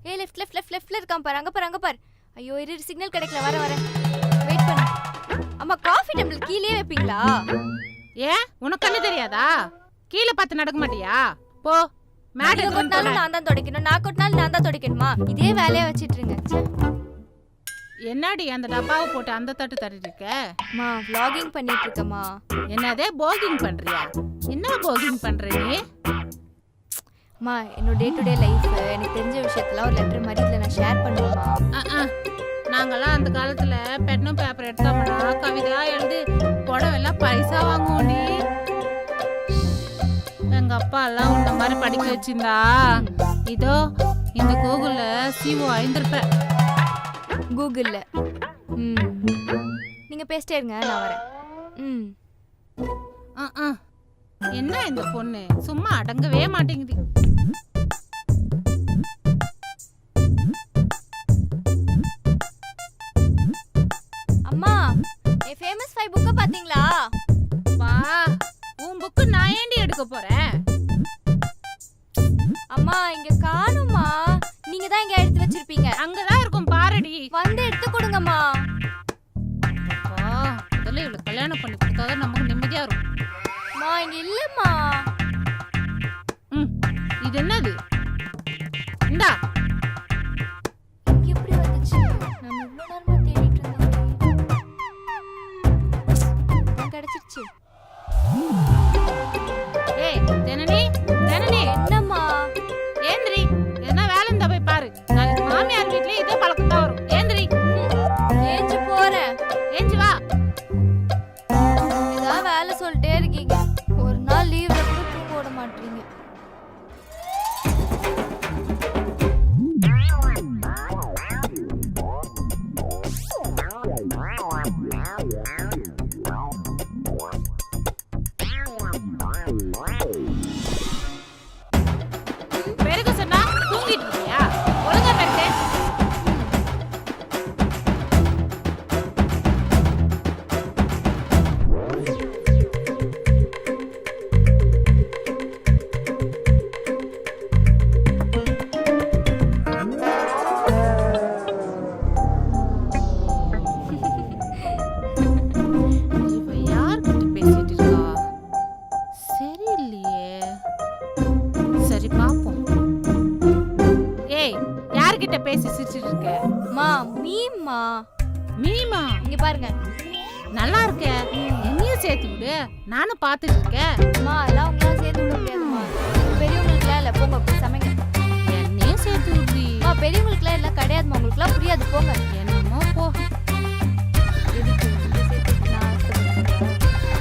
ஏய் லெஃப்ட்ல இருக்கான் பாரு, அங்க பாரு அங்க பாரு. ஐயோ இரு சிக்னல் கிடைக்கல, வரேன் வெயிட் பண்ணு. அம்மா காஃபி டம்ளர் கீழே வைப்பீங்களா? ஏன் உனக்கு கண்ணு தெரியாதா? கீழே பார்த்து நடக்க மாட்டியா? போ. மேட் கொட்டினாலும் நான் தான் துடைக்கணும், நான் கொட்டினாலும் நான் தான் துடைக்கணுமா? இதே வேலையா வச்சிட்டு இருங்க. என்னடி அந்த டப்பாவை போட்டு அந்த தட்டு தட்டிட்டு இருக்க? மா vlogging பண்ணிட்டு இருக்கமா. என்னதே போகிங் பண்றியா? என்ன போகிங் பண்ற நீ? மா என்னோட டே டு டே லைஃப் எனக்கு தெரிஞ்ச விஷயத்துல ஒரு லெட்டர் மாதிரி இதுல நான் ஷேர் பண்ணுவேமா. நாங்கெல்லாம் அந்த காலத்துல பென்னும் பேப்பர் எடுத்தோம்னா கவிதையா எழுதி புடவெல்லாம் பைசா வாங்குவோண்டி. எங்க அப்பா எல்லாம் இந்த மாதிரி படிக்க வச்சிருந்தா இதோ இந்த கூகுள்ல சிஓ ஆயிருந்திருப்பேன். கூகுள்ல நீங்க பேசிட்டே இருங்க, நான் வரேன். என்ன இந்த பொண்ணு சும்மா அடங்கவே மாட்டேங்குது. அம்மா என் ஃபேமஸ் 5 புக்க பாத்தீங்களா? வா, உன் புக்கு நான் ஏண்டி எடுக்க போறேன்? அம்மா இங்க காணுமா? நீங்க தான் இங்க எடுத்து வச்சிருப்பீங்க. அங்கதான் இருக்கும் பாருடி. வந்து எடுத்து கொடுங்கம்மா. முதல்ல இவளை கல்யாணம் பண்ணி கொடுத்தாதான் நமக்கு நிம்மதியா இருக்கும். அம்மா இங்க இல்லம்மா. இது என்னது? இந்தா. எப்படி வந்துச்சு? நான் இவ்வளவு நேரமா தேடிட்டு இருந்தேன். கிடைச்சிருச்சு. ஏய் ஜனனி, ஜனனி என்னம்மா? ஏந்திரி. எதனா வேலை இருந்தா போய் பாரு. நாளைக்கு மாமியார் வீட்லயே இதே பழக்கம் தான் வரும். ஏந்திரி. ஏஞ்சு போறேன். ஏஞ்சு வா. ஏதா வேலை சொல்லிட்டே இருக்கீங்க. ஒரு நாள் லீவ்ல கூட தூங்க விட மாட்டீங்க. பெருகு சொன்னா தூங்கிட்டு இருக்கியா? ஒழுங்கா பெருகு. இவ யார்கிட்ட பேசிட்டு இருக்கா? சரியில்லையே. சரி பாப்போம். ஏய் யார்கிட்ட பேசி சிரிச்சிட்டு இருக்க? மா மீம்மா. மீமா இங்க பாருங்க. நல்லா இருக்க. என்னையும் சேர்த்து விடு, நானும் பார்த்துட்டு இருக்கேன். அம்மா எல்லாம் உங்களால சேர்த்து விட முடியாதுமா. பெரியவங்களுக்குலாம் இல்ல, போங்க போய் சமைங்க. என்னையும் சேர்த்து விடுறி. பெரியவங்களுக்குலாம் எல்லாம் கிடையாதுமா, உங்களுக்குலாம் புரியாது, போங்க.